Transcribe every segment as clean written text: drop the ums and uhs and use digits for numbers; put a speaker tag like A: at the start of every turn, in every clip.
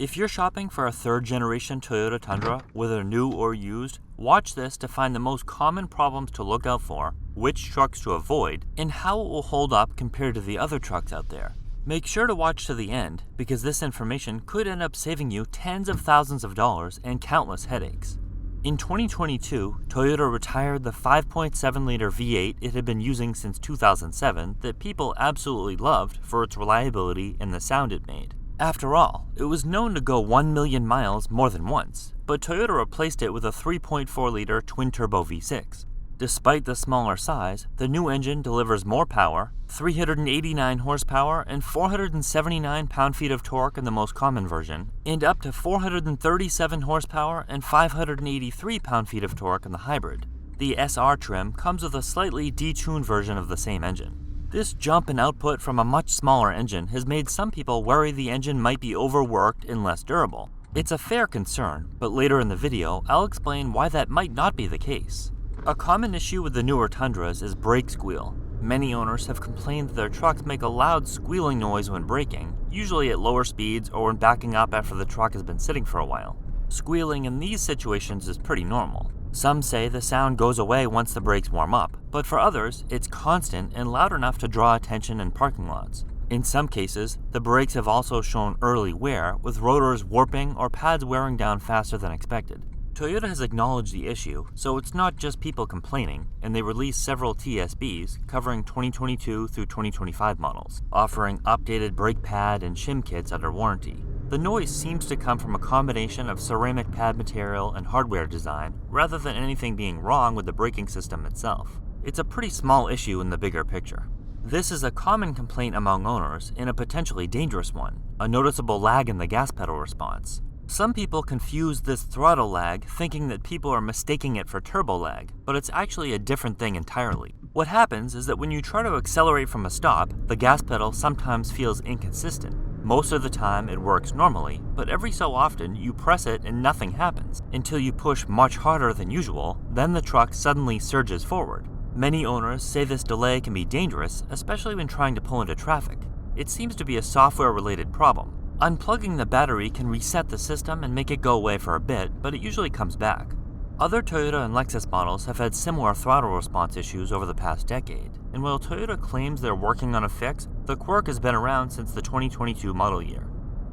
A: If you're shopping for a third-generation Toyota Tundra, whether new or used, watch this to find the most common problems to look out for, which trucks to avoid, and how it will hold up compared to the other trucks out there. Make sure to watch to the end, because this information could end up saving you tens of thousands of dollars and countless headaches. In 2022, Toyota retired the 5.7-liter V8 it had been using since 2007 that people absolutely loved for its reliability and the sound it made. After all, it was known to go 1 million miles more than once, but Toyota replaced it with a 3.4-liter twin-turbo V6. Despite the smaller size, the new engine delivers more power, 389 horsepower and 479 pound-feet of torque in the most common version, and up to 437 horsepower and 583 pound-feet of torque in the hybrid. The SR trim comes with a slightly detuned version of the same engine. This jump in output from a much smaller engine has made some people worry the engine might be overworked and less durable. It's a fair concern, but later in the video, I'll explain why that might not be the case. A common issue with the newer Tundras is brake squeal. Many owners have complained that their trucks make a loud squealing noise when braking, usually at lower speeds or when backing up after the truck has been sitting for a while. Squealing in these situations is pretty normal. Some say the sound goes away once the brakes warm up, but for others, it's constant and loud enough to draw attention in parking lots. In some cases, the brakes have also shown early wear, with rotors warping or pads wearing down faster than expected. Toyota has acknowledged the issue, so it's not just people complaining, and they released several TSBs covering 2022 through 2025 models, offering updated brake pad and shim kits under warranty. The noise seems to come from a combination of ceramic pad material and hardware design, rather than anything being wrong with the braking system itself. It's a pretty small issue in the bigger picture. This is a common complaint among owners and a potentially dangerous one, a noticeable lag in the gas pedal response. Some people confuse this throttle lag thinking that people are mistaking it for turbo lag, but it's actually a different thing entirely. What happens is that when you try to accelerate from a stop, the gas pedal sometimes feels inconsistent. Most of the time it works normally, but every so often you press it and nothing happens, until you push much harder than usual, then the truck suddenly surges forward. Many owners say this delay can be dangerous, especially when trying to pull into traffic. It seems to be a software-related problem. Unplugging the battery can reset the system and make it go away for a bit, but it usually comes back. Other Toyota and Lexus models have had similar throttle response issues over the past decade, and while Toyota claims they're working on a fix, the quirk has been around since the 2022 model year.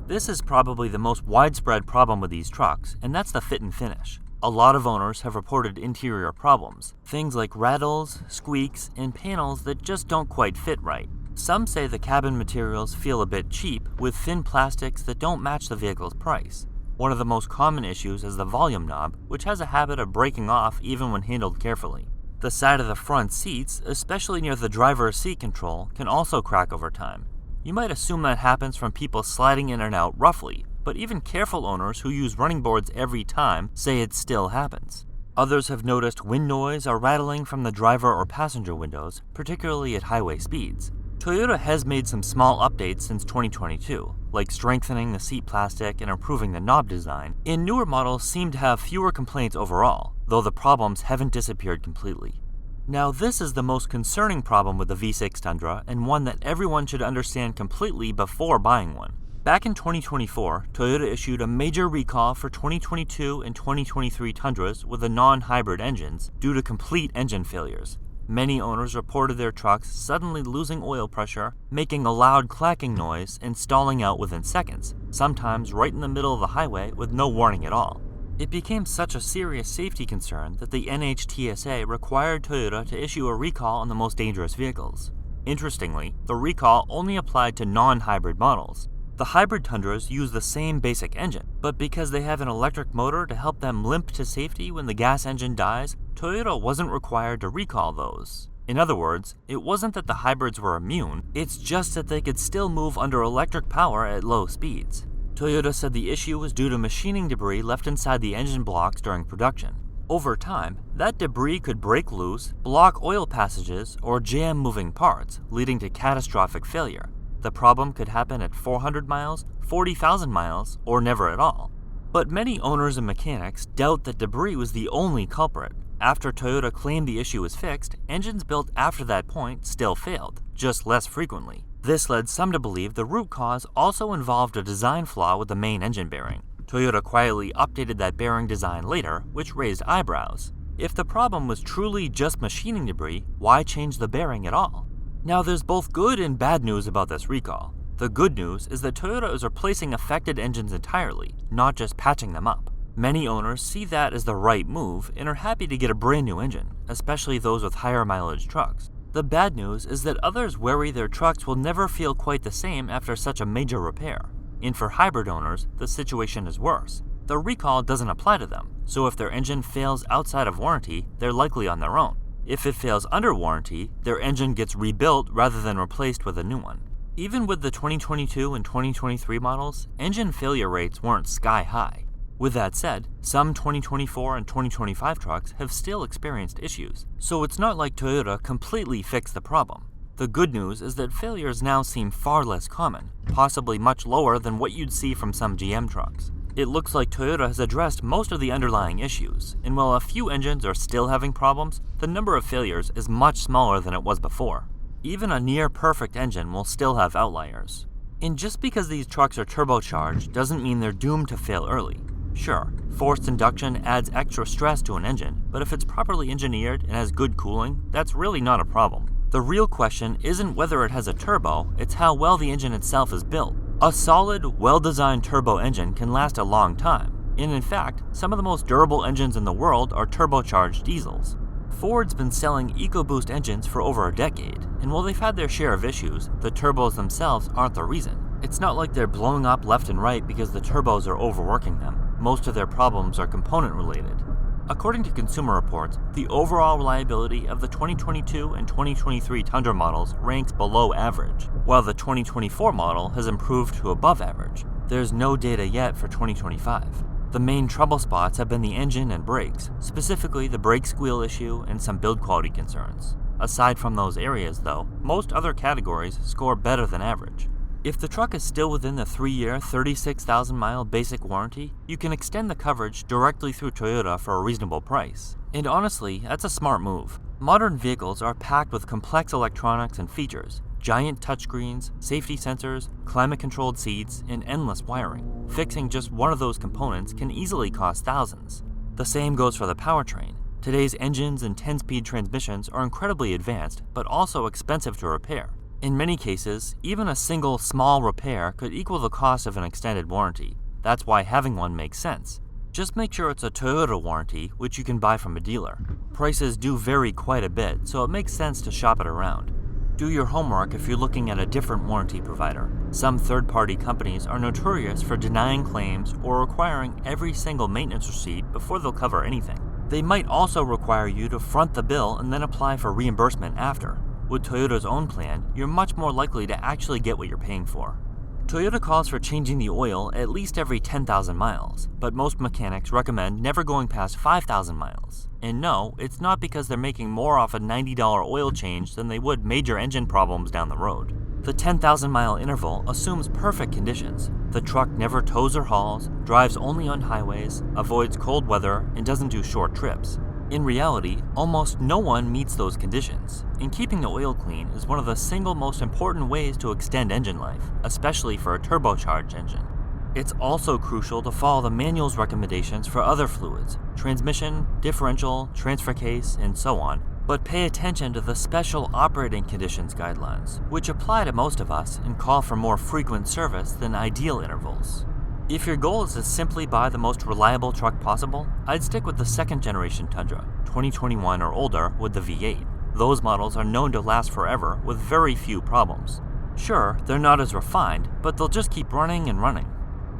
A: This is probably the most widespread problem with these trucks, and that's the fit and finish. A lot of owners have reported interior problems, things like rattles, squeaks, and panels that just don't quite fit right. Some say the cabin materials feel a bit cheap, with thin plastics that don't match the vehicle's price. One of the most common issues is the volume knob, which has a habit of breaking off even when handled carefully. The side of the front seats, especially near the driver's seat control, can also crack over time. You might assume that happens from people sliding in and out roughly, but even careful owners who use running boards every time say it still happens. Others have noticed wind noise or rattling from the driver or passenger windows, particularly at highway speeds. Toyota has made some small updates since 2022, like strengthening the seat plastic and improving the knob design, and newer models seem to have fewer complaints overall, though the problems haven't disappeared completely. Now, this is the most concerning problem with the V6 Tundra, and one that everyone should understand completely before buying one. Back in 2024, Toyota issued a major recall for 2022 and 2023 Tundras with the non-hybrid engines due to complete engine failures. Many owners reported their trucks suddenly losing oil pressure, making a loud clacking noise, and stalling out within seconds, sometimes right in the middle of the highway with no warning at all. It became such a serious safety concern that the NHTSA required Toyota to issue a recall on the most dangerous vehicles. Interestingly, the recall only applied to non-hybrid models. The hybrid Tundras use the same basic engine, but because they have an electric motor to help them limp to safety when the gas engine dies, Toyota wasn't required to recall those. In other words, it wasn't that the hybrids were immune, it's just that they could still move under electric power at low speeds. Toyota said the issue was due to machining debris left inside the engine blocks during production. Over time, that debris could break loose, block oil passages, or jam moving parts, leading to catastrophic failure. The problem could happen at 400 miles, 40,000 miles, or never at all. But many owners and mechanics doubt that debris was the only culprit. After Toyota claimed the issue was fixed, engines built after that point still failed, just less frequently. This led some to believe the root cause also involved a design flaw with the main engine bearing. Toyota quietly updated that bearing design later, which raised eyebrows. If the problem was truly just machining debris, why change the bearing at all? Now there's both good and bad news about this recall. The good news is that Toyota is replacing affected engines entirely, not just patching them up. Many owners see that as the right move and are happy to get a brand new engine, especially those with higher mileage trucks. The bad news is that others worry their trucks will never feel quite the same after such a major repair. And for hybrid owners, the situation is worse. The recall doesn't apply to them, so if their engine fails outside of warranty, they're likely on their own. If it fails under warranty, their engine gets rebuilt rather than replaced with a new one. Even with the 2022 and 2023 models, engine failure rates weren't sky high. With that said, some 2024 and 2025 trucks have still experienced issues, so it's not like Toyota completely fixed the problem. The good news is that failures now seem far less common, possibly much lower than what you'd see from some GM trucks. It looks like Toyota has addressed most of the underlying issues, and while a few engines are still having problems, the number of failures is much smaller than it was before. Even a near-perfect engine will still have outliers. And just because these trucks are turbocharged doesn't mean they're doomed to fail early. Sure, forced induction adds extra stress to an engine, but if it's properly engineered and has good cooling, that's really not a problem. The real question isn't whether it has a turbo, it's how well the engine itself is built. A solid, well-designed turbo engine can last a long time, and in fact, some of the most durable engines in the world are turbocharged diesels. Ford's been selling EcoBoost engines for over a decade, and while they've had their share of issues, the turbos themselves aren't the reason. It's not like they're blowing up left and right because the turbos are overworking them. Most of their problems are component related. According to Consumer Reports, the overall reliability of the 2022 and 2023 Tundra models ranks below average, while the 2024 model has improved to above average. There's no data yet for 2025. The main trouble spots have been the engine and brakes, specifically the brake squeal issue and some build quality concerns. Aside from those areas though, most other categories score better than average. If the truck is still within the 3-year, 36,000-mile basic warranty, you can extend the coverage directly through Toyota for a reasonable price. And honestly, that's a smart move. Modern vehicles are packed with complex electronics and features, giant touchscreens, safety sensors, climate-controlled seats, and endless wiring. Fixing just one of those components can easily cost thousands. The same goes for the powertrain. Today's engines and 10-speed transmissions are incredibly advanced, but also expensive to repair. In many cases, even a single small repair could equal the cost of an extended warranty. That's why having one makes sense. Just make sure it's a Toyota warranty, which you can buy from a dealer. Prices do vary quite a bit, so it makes sense to shop it around. Do your homework if you're looking at a different warranty provider. Some third-party companies are notorious for denying claims or requiring every single maintenance receipt before they'll cover anything. They might also require you to front the bill and then apply for reimbursement after. With Toyota's own plan, you're much more likely to actually get what you're paying for. Toyota calls for changing the oil at least every 10,000 miles, but most mechanics recommend never going past 5,000 miles. And no, it's not because they're making more off a $90 oil change than they would major engine problems down the road. The 10,000-mile interval assumes perfect conditions. The truck never tows or hauls, drives only on highways, avoids cold weather, and doesn't do short trips. In reality, almost no one meets those conditions, and keeping the oil clean is one of the single most important ways to extend engine life, especially for a turbocharged engine. It's also crucial to follow the manual's recommendations for other fluids, transmission, differential, transfer case, and so on, but pay attention to the special operating conditions guidelines, which apply to most of us and call for more frequent service than ideal intervals. If your goal is to simply buy the most reliable truck possible, I'd stick with the second generation Tundra, 2021 or older with the V8. Those models are known to last forever with very few problems. Sure, they're not as refined, but they'll just keep running and running.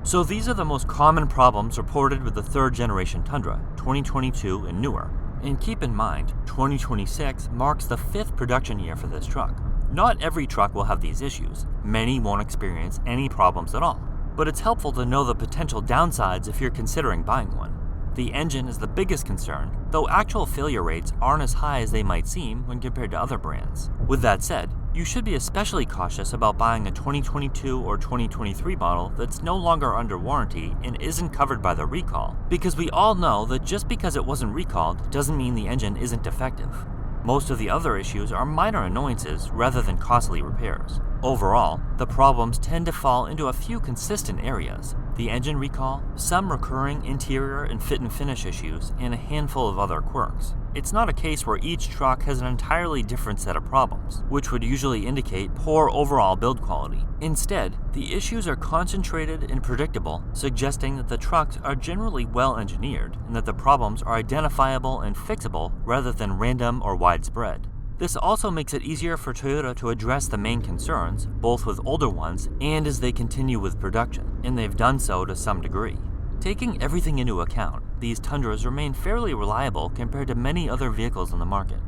A: So these are the most common problems reported with the third generation Tundra, 2022 and newer. And keep in mind, 2026 marks the 5th production year for this truck. Not every truck will have these issues. Many won't experience any problems at all. But it's helpful to know the potential downsides if you're considering buying one. The engine is the biggest concern, though actual failure rates aren't as high as they might seem when compared to other brands. With that said, you should be especially cautious about buying a 2022 or 2023 model that's no longer under warranty and isn't covered by the recall, because we all know that just because it wasn't recalled doesn't mean the engine isn't defective. Most of the other issues are minor annoyances rather than costly repairs. Overall, the problems tend to fall into a few consistent areas: the engine recall, some recurring interior and fit and finish issues, and a handful of other quirks. It's not a case where each truck has an entirely different set of problems, which would usually indicate poor overall build quality. Instead, the issues are concentrated and predictable, suggesting that the trucks are generally well engineered and that the problems are identifiable and fixable rather than random or widespread. This also makes it easier for Toyota to address the main concerns, both with older ones and as they continue with production, and they've done so to some degree. Taking everything into account, these Tundras remain fairly reliable compared to many other vehicles on the market.